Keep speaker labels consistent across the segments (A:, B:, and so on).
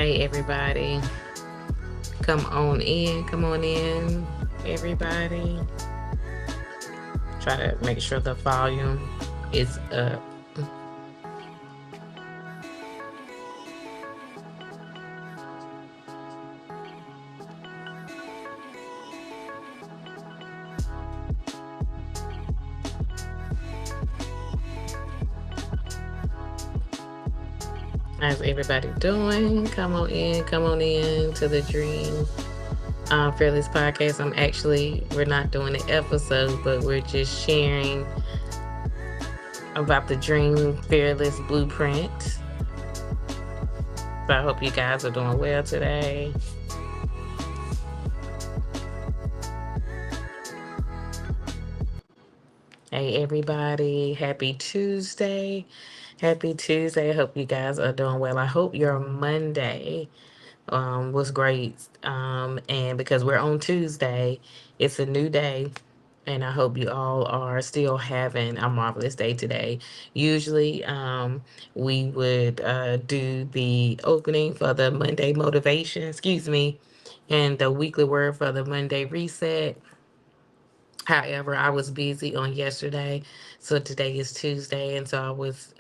A: Hey, everybody. Come on in, everybody. Try to make sure the volume is up. How's everybody doing? Come on in to the Dream Fearless podcast. We're not doing an episode, but we're just sharing about the Dream Fearless blueprint. So I hope you guys are doing well today. Hey, everybody. Happy Tuesday. Happy Tuesday. I hope you guys are doing well. I hope your Monday was great. And because we're on Tuesday, it's a new day. And I hope you all are still having a marvelous day today. Usually, we would do the opening for the Monday motivation, and the weekly word for the Monday reset. However, I was busy on yesterday, so today is Tuesday, and so I was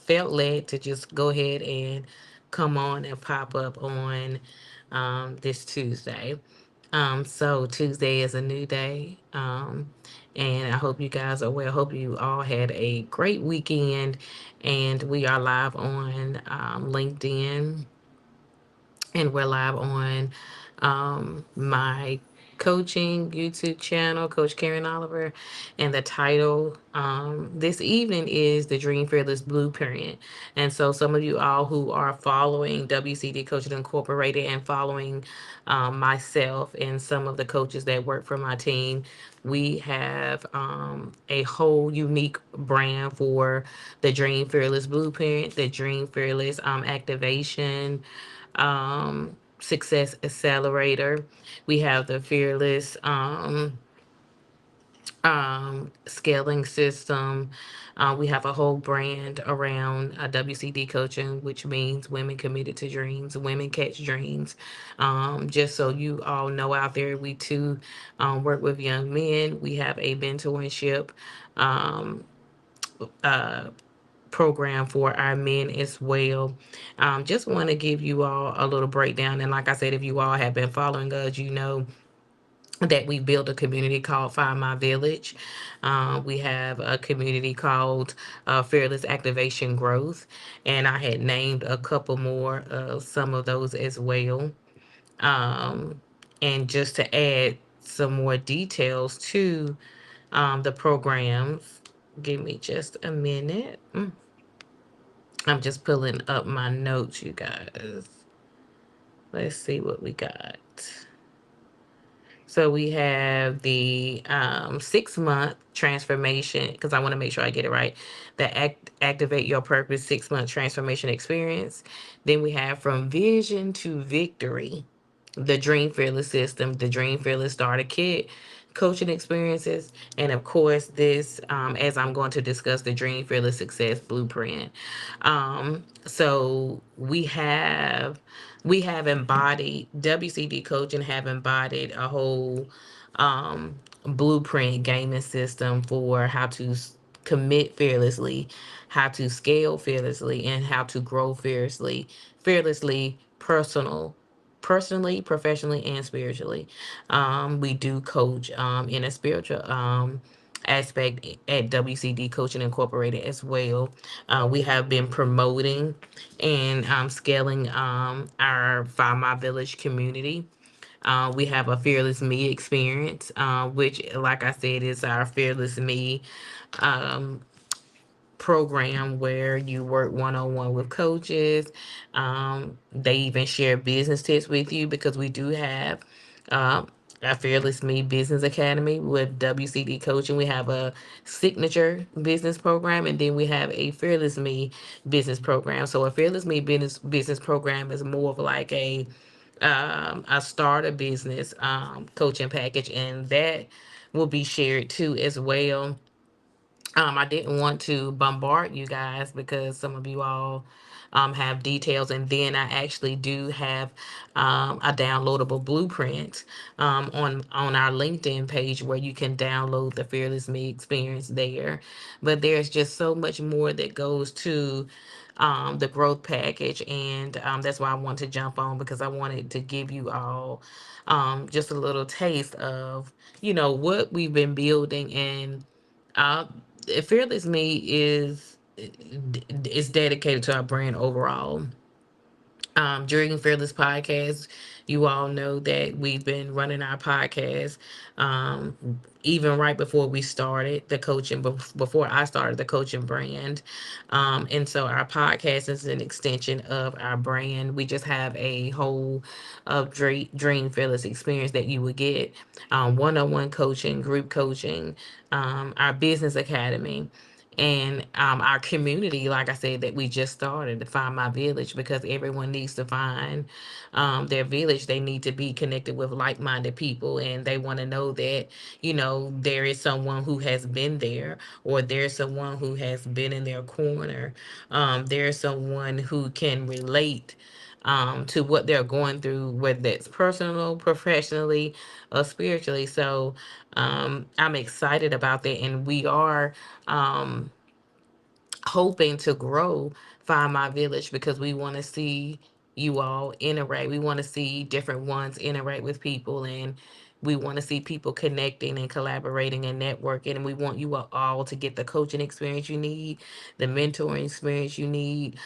A: felt led to just go ahead and come on and pop up on this Tuesday. So Tuesday is a new day, and I hope you guys are well. Hope you all had a great weekend, and we are live on LinkedIn, and we're live on my coaching YouTube channel, Coach Karen Oliver. And the title this evening is The Dream Fearless Blueprint. And so, some of you all who are following WCD Coaching Incorporated and following myself and some of the coaches that work for my team, we have a whole unique brand for the Dream Fearless Blueprint, the Dream Fearless activation success accelerator. We have the fearless scaling system. We have a whole brand around WCD coaching, which means women committed to dreams, women catch dreams. Just so you all know out there, we too work with young men. We have a mentorship um, uh, program for our men as well. Just want to give you all a little breakdown. And like I said, if you all have been following us, you know that we built a community called Find My Village. We have a community called Fearless Activation Growth. And I had named a couple more of some of those as well. Um, and just to add some more details to the programs, give me just a minute. I'm just pulling up my notes, you guys. Let's see what we got. So we have the 6 month transformation, because I want to make sure I get it right. The Activate Your Purpose 6 month transformation experience. Then we have From Vision to Victory, the Dream Fearless system, the Dream Fearless starter kit, coaching experiences, and of course this, as I'm going to discuss, the Dream Fearless success blueprint. So we have embodied, WCD coaching have embodied a whole blueprint gaming system for how to commit fearlessly, how to scale fearlessly, and how to grow fearlessly, personally, professionally, and spiritually. We do coach in a spiritual aspect at WCD Coaching Incorporated as well. We have been promoting and scaling our Find My Village community. We have a Fearless Me experience, which, like I said, is our Fearless Me um, program where you work one on one with coaches. They even share business tips with you, because we do have um, a Fearless Me Business Academy with WCD Coaching. We have a signature business program, and then we have a Fearless Me business program. So a Fearless Me business program is more of like a starter business coaching package, and that will be shared too as well I didn't want to bombard you guys because some of you all have details, and then I actually do have a downloadable blueprint on our LinkedIn page where you can download the Fearless Me experience there. But there's just so much more that goes to the growth package, and that's why I want to jump on because I wanted to give you all just a little taste of what we've been building. And uh, Fearless Me is dedicated to our brand overall. During Fearless Podcast, you all know that we've been running our podcast even right before we started the coaching, before I started the coaching brand. And so our podcast is an extension of our brand. We just have a whole of Dream Fearless experience that you would get, one-on-one coaching, group coaching, our business academy, and our community, like I said, that we just started to find my village, because everyone needs to find their village. They need to be connected with like-minded people, and they want to know that there is someone who has been there, or there's someone who has been in their corner. There's someone who can relate to what they're going through, whether that's personal, professionally, or spiritually. So I'm excited about that, and we are um, hoping to grow Find My Village, because we want to see you all interact. We want to see different ones interact with people, and we want to see people connecting and collaborating and networking. And we want you all to get the coaching experience you need, the mentoring experience you need,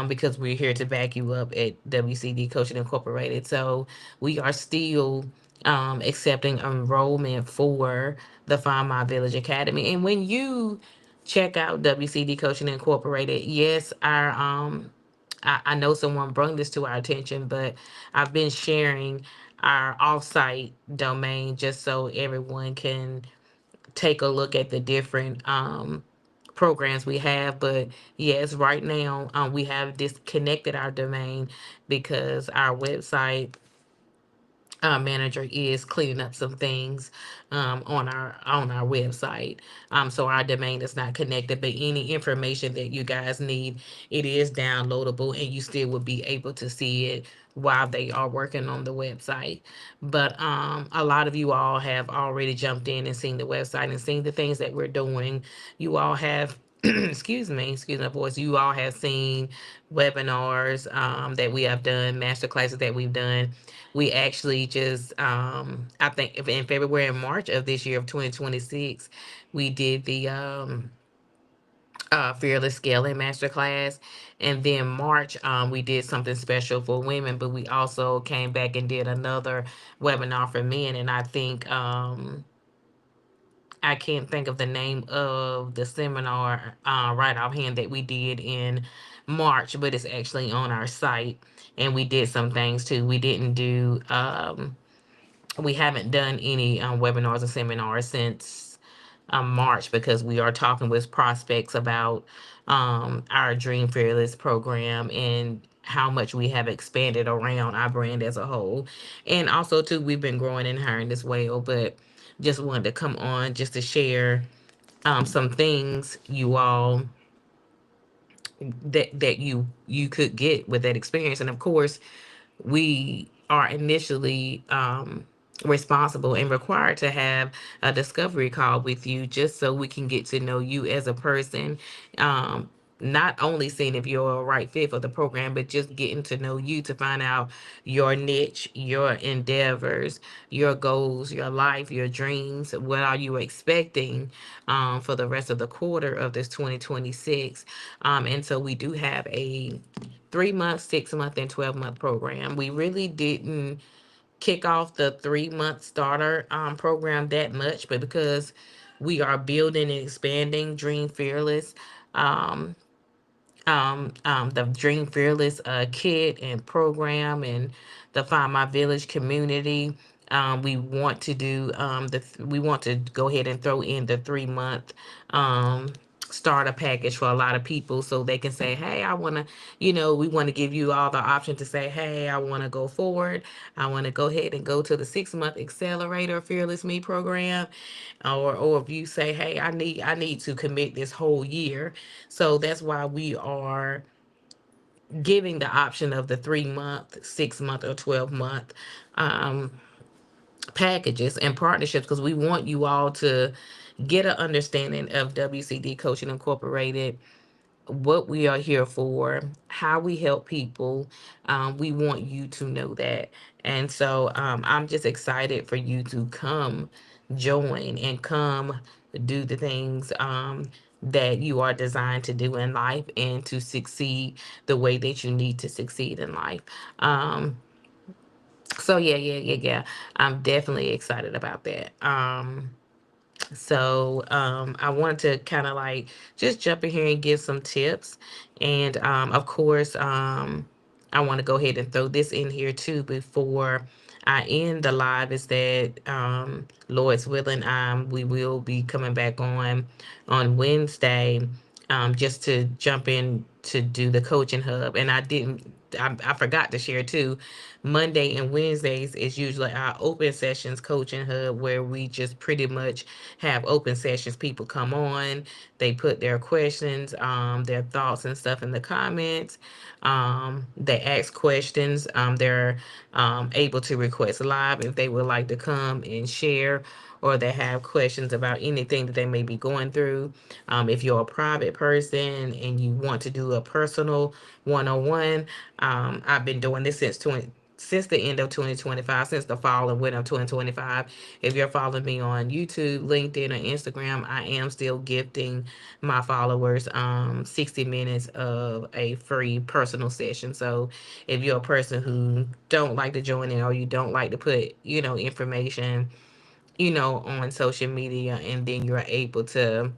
A: because we're here to back you up at WCD Coaching Incorporated. So we are still accepting enrollment for the Find My Village Academy. And when you check out WCD Coaching Incorporated, yes, I know someone brought this to our attention, but I've been sharing our offsite domain just so everyone can take a look at the different programs we have. But yes, right now we have disconnected our domain because our website manager is cleaning up some things on our website. So our domain is not connected, but any information that you guys need, it is downloadable, and you still will be able to see it while they are working on the website. But a lot of you all have already jumped in and seen the website and seen the things that we're doing. You all have excuse my voice. You all have seen webinars that we have done, master classes that we've done. We actually just, I think in February and March of this year of 2026, we did the Fearless Scaling Masterclass. And then March, we did something special for women, but we also came back and did another webinar for men. And I think, I can't think of the name of the seminar right offhand that we did in March, but it's actually on our site. And we did some things too. We haven't done any webinars or seminars since March, because we are talking with prospects about our Dream Fearless program and how much we have expanded around our brand as a whole. And also, too, we've been growing and hiring as well, but just wanted to come on just to share some things you all that you could get with that experience. And of course, we are initially responsible and required to have a discovery call with you, just so we can get to know you as a person. Um, Not only seeing if you're a right fit for the program, but just getting to know you to find out your niche, your endeavors, your goals, your life, your dreams. What are you expecting for the rest of the quarter of this 2026? And so we do have a 3 month, 6 month, and 12 month program. We really didn't kick off the 3 month starter program that much, but because we are building and expanding Dream Fearless, um, the Dream Fearless kit and program, and the Find My Village community. We want to go ahead and throw in the 3 month starter package for a lot of people so they can say, hey, I want to, we want to give you all the option to say, hey, I want to go forward. I want to go ahead and go to the 6 month accelerator fearless me program. Or if you say, hey, I need to commit this whole year. So that's why we are giving the option of the 3 month, 6 month, or 12 month um, packages and partnerships, because we want you all to get an understanding of WCD Coaching Incorporated, what we are here for, how we help people. We want you to know that. And so I'm just excited for you to come join and come do the things that you are designed to do in life and to succeed the way that you need to succeed in life. Um, so yeah. I'm definitely excited about that. I wanted to kind of like just jump in here and give some tips. And of course, I want to go ahead and throw this in here too before I end the live, is that Lord's willing, we will be coming back on Wednesday, just to jump in to do the coaching hub. And I forgot to share too. Monday and Wednesdays is usually our open sessions coaching hub, where we just pretty much have open sessions. People come on, they put their questions, their thoughts and stuff in the comments. They ask questions. They're able to request live if they would like to come and share, or they have questions about anything that they may be going through. If you're a private person and you want to do a personal one-on-one, I've been doing this since the end of 2025, since the fall and winter of 2025. If you're following me on YouTube, LinkedIn, or Instagram, I am still gifting my followers 60 minutes of a free personal session. So if you're a person who don't like to join in, or you don't like to put, information, on social media, and then you're able to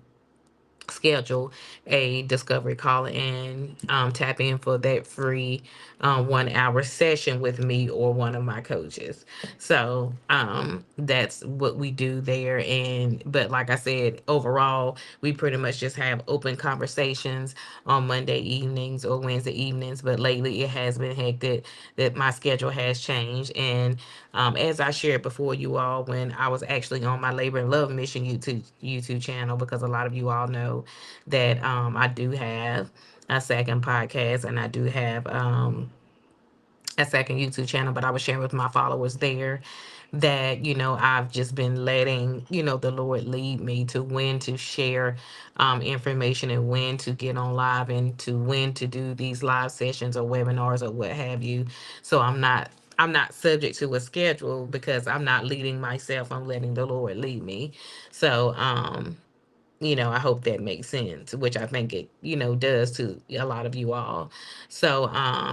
A: schedule a discovery call and tap in for that free 1 hour session with me or one of my coaches. So that's what we do there. And but like I said, overall, we pretty much just have open conversations on Monday evenings or Wednesday evenings. But lately it has been hectic, that my schedule has changed. And as I shared before, you all, when I was actually on my Labor and Love Mission YouTube channel, because a lot of you all know that I do have a second podcast, and I do have a second YouTube channel, but I was sharing with my followers there that, I've just been letting, the Lord lead me to when to share information, and when to get on live, and to when to do these live sessions or webinars or what have you. So I'm not subject to a schedule, because I'm not leading myself. I'm letting the Lord lead me. So I hope that makes sense, which I think it, does to a lot of you all. So,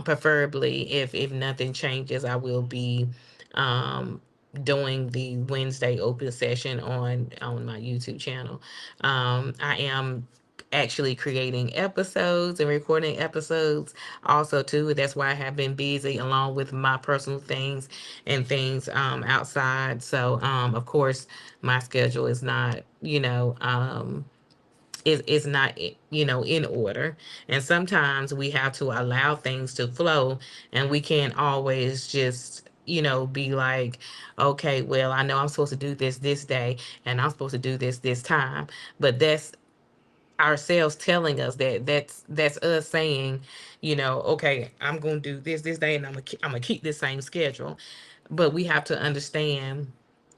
A: preferably, if nothing changes, I will be um, doing the Wednesday open session on my YouTube channel. I am actually creating episodes and recording episodes also too. That's why I have been busy, along with my personal things and things outside. So of course my schedule is not, is not, in order. And sometimes we have to allow things to flow, and we can't always just, be like, okay, well, I know I'm supposed to do this day, and I'm supposed to do this time. But that's ourselves telling us that, that's us saying, okay, I'm going to do this day, and I'm gonna keep this same schedule. But we have to understand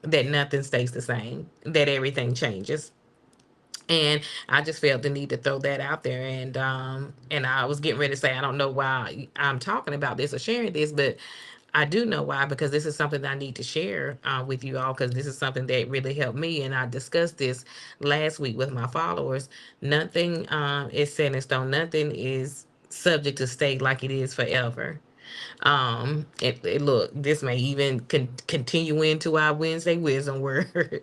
A: that nothing stays the same, that everything changes. And I just felt the need to throw that out there. And I was getting ready to say, I don't know why I'm talking about this or sharing this, but I do know why, because this is something that I need to share with you all, because this is something that really helped me. And I discussed this last week with my followers. Nothing is set in stone. Nothing is subject to stay like it is forever. Look, this may even continue into our Wednesday wisdom word,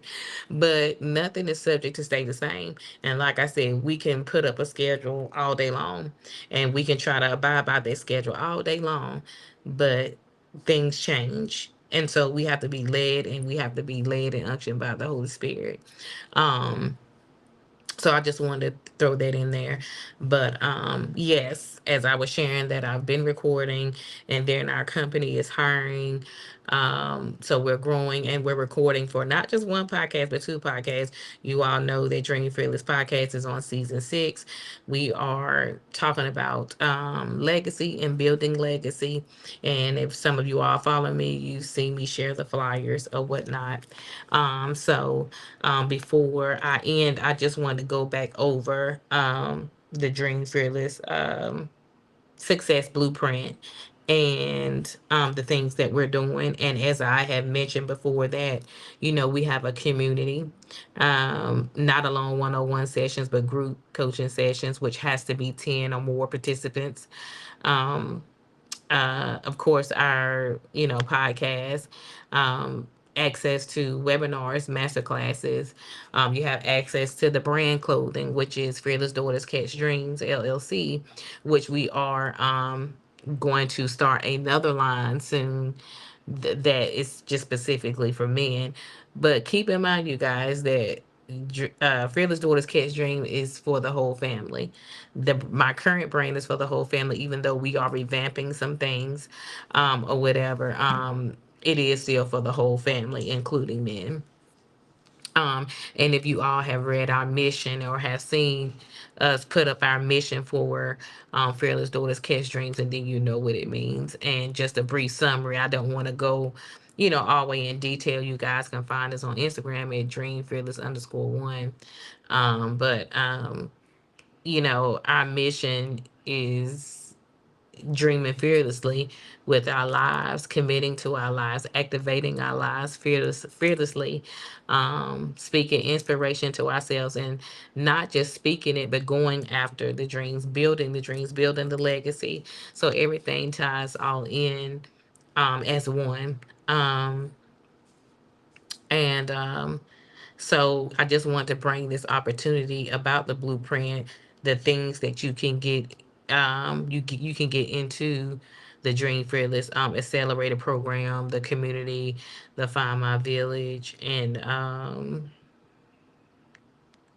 A: but nothing is subject to stay the same. And like I said, we can put up a schedule all day long, and we can try to abide by that schedule all day long, but things change. And so we have to be led, and we have to be led and unctioned by the Holy Spirit. Um, So I just wanted to throw that in there. But yes, as I was sharing that I've been recording, and then our company is hiring. So we're growing, and we're recording for not just one podcast but two podcasts. You all know that Dream Fearless podcast is on season 6. We are talking about legacy and building legacy. And if some of you all follow me, you see me share the flyers or whatnot. Before I end, I just want to go back over the Dream Fearless success blueprint, and the things that we're doing. And as I have mentioned before, that we have a community, not alone 101 sessions, but group coaching sessions, which has to be 10 or more participants. Um, of course, our podcast, um, access to webinars, master classes. You have access to the brand clothing, which is Fearless Daughters Catch Dreams LLC, which we are going to start another line soon. That is just specifically for men. But keep in mind, you guys, that Fearless Daughters Catch Dream is for the whole family. My current brand is for the whole family, even though we are revamping some things, or whatever. It is still for the whole family, including men. Um, and if you all have read our mission or have seen us put up our mission for Fearless Daughters Catch Dreams, and then you know what it means. And just a brief summary, I don't want to go, all the way in detail. You guys can find us on Instagram at Dream Fearless _1. Our mission is dreaming fearlessly with our lives, committing to our lives, activating our lives fearlessly, speaking inspiration to ourselves, and not just speaking it, but going after the dreams, building the legacy. So everything ties all in as one. And So I just want to bring this opportunity about the blueprint, the things that you can get, you can get into the Dream Fearless accelerator program, the community, the Find My Village, and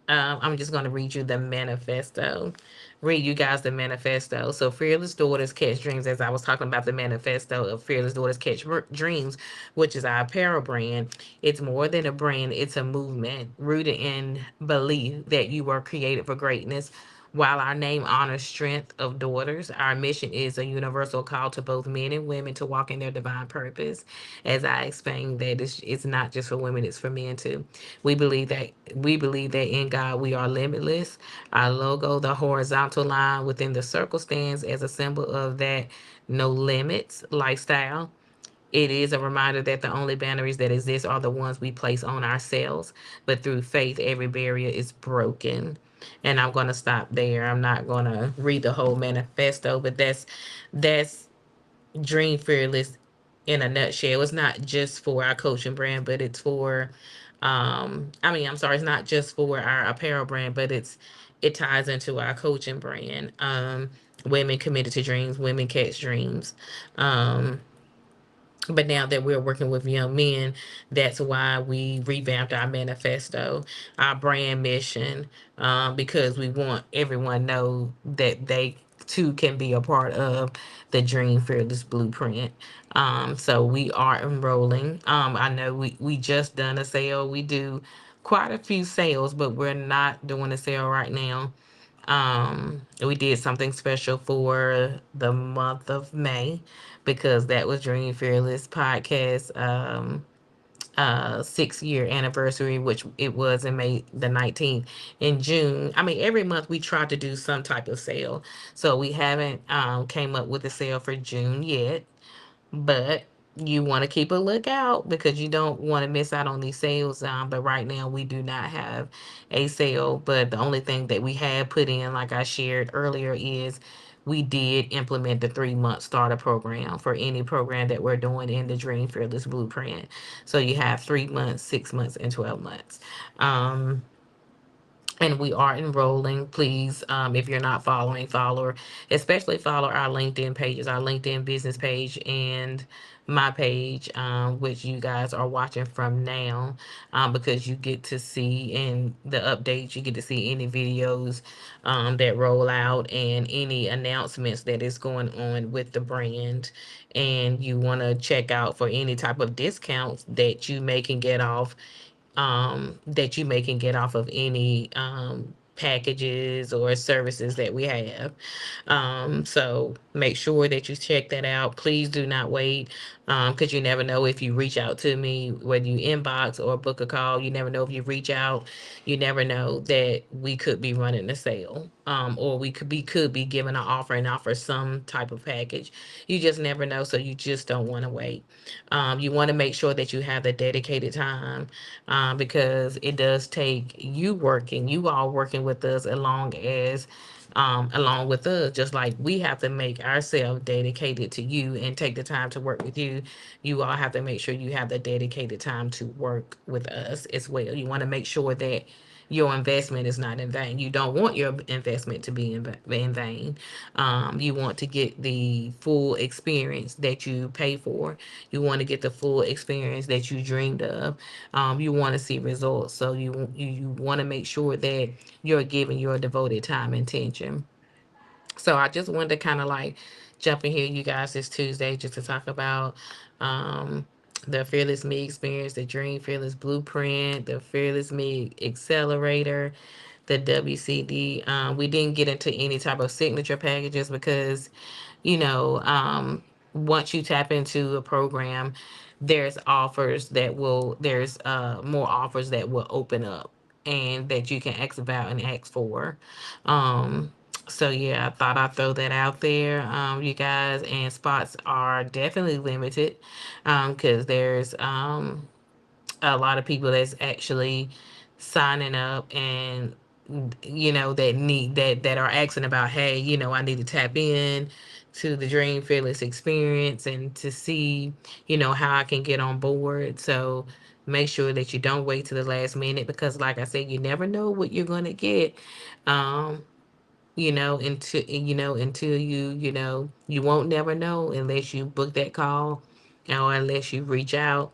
A: I'm just going to read you the manifesto. Read you guys the manifesto. So, Fearless Daughters Catch Dreams, as I was talking about the manifesto of Fearless Daughters Catch Dreams, which is our apparel brand. It's more than a brand, it's a movement rooted in belief that you were created for greatness. While our name honors strength of daughters, our mission is a universal call to both men and women to walk in their divine purpose. As I explained, that it's not just for women; it's for men too. We believe that in God we are limitless. Our logo, the horizontal line within the circle, stands as a symbol of that no limits lifestyle. It is a reminder that the only boundaries that exist are the ones we place on ourselves. But through faith, every barrier is broken. And I'm going to stop there. I'm not going to read the whole manifesto, but that's Dream Fearless in a nutshell. It's not just for our coaching brand, but it's for I'm sorry, it's not just for our apparel brand, but it ties into our coaching brand. Women committed to dreams, women catch dreams. Um but now that we're working with young men, that's why we revamped our manifesto, our brand mission, because we want everyone know that they too can be a part of the Dream Fearless Blueprint. So we are enrolling. I know we just done a sale. We do quite a few sales, but we're not doing a sale right now. We did something special for the month of May, because that was Dream Fearless podcast 6-year anniversary, which it was in May the 19th. In June, I mean, every month we try to do some type of sale. So we haven't came up with a sale for June yet, but you want to keep a lookout because you don't want to miss out on these sales. But right now we do not have a sale. But the only thing that we had put in, like I shared earlier, is we did implement the 3-month starter program for any program that we're doing in the Dream Fearless Blueprint. So you have 3 months, 6 months, and 12 months. Um, and we are enrolling. Please, if you're not following, follow, especially follow our LinkedIn pages, our LinkedIn business page and my page, which you guys are watching from now, because you get to see in the updates, you get to see any videos that roll out and any announcements that is going on with the brand. And you want to check out for any type of discounts that you may can get off of any packages or services that we have. So make sure that you check that out. Please do not wait, because you never know if you reach out to me, whether you inbox or book a call. You never know if you reach out. You never know that we could be running a sale, or we could be giving an offer and offer some type of package. You just never know, so you just don't want to wait. You want to make sure that you have the dedicated time, because it does take you all working with us along with us, just like we have to make ourselves dedicated to you and take the time to work with you. You all have to make sure you have the dedicated time to work with us as well. You want to make sure that your investment is not in vain. You don't want your investment to be in vain. You want to get the full experience that you pay for. You want to get the full experience that you dreamed of. You want to see results. So you want to make sure that you're giving your devoted time and attention. So I just wanted to kind of like jump in here, you guys, this Tuesday just to talk about um, the Fearless Me experience, the Dream Fearless Blueprint, the Fearless Me Accelerator, the WCD. We didn't get into any type of signature packages because, you know, once you tap into a program, there's more offers that will open up and that you can ask about and ask for. Um, so yeah, I thought I'd throw that out there, you guys. And spots are definitely limited, because there's a lot of people that's actually signing up, and that are asking about, hey, I need to tap in to the Dream Fearless experience and to see how I can get on board. So make sure that you don't wait to the last minute, because like I said, you never know what you're going to get. um until you won't never know unless you book that call, or unless you reach out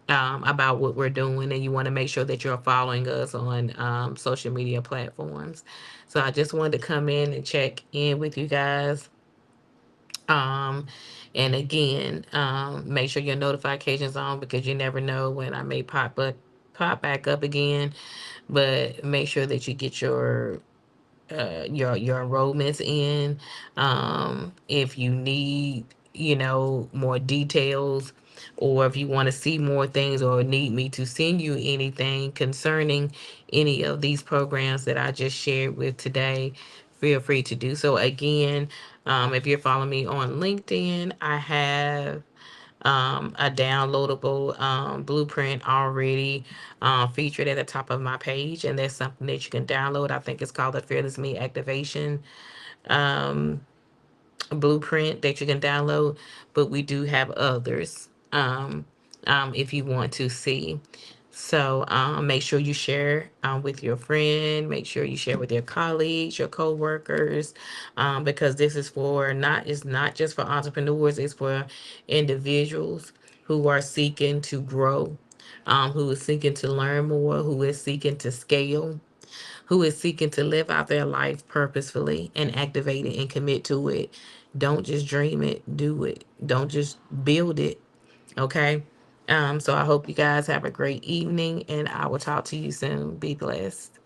A: about what we're doing, and you want to make sure that you're following us on social media platforms. So I just wanted to come in and check in with you guys. Um, and again, make sure your notifications on, because you never know when I may pop back up again. But make sure that you get your enrollments in. If you need, more details, or if you want to see more things, or need me to send you anything concerning any of these programs that I just shared with today, feel free to do so. Again, if you're following me on LinkedIn, I have a downloadable blueprint already featured at the top of my page, and that's something that you can download. I think it's called the Fearless Me Activation blueprint that you can download, but we do have others, if you want to see. So make sure you share with your friend. Make sure you share with your colleagues, your coworkers, because this is for not it's not just for entrepreneurs. It's for individuals who are seeking to grow, who is seeking to learn more, who is seeking to scale, who is seeking to live out their life purposefully and activate it and commit to it. Don't just dream it, do it. Don't just build it. Okay. So I hope you guys have a great evening, and I will talk to you soon. Be blessed.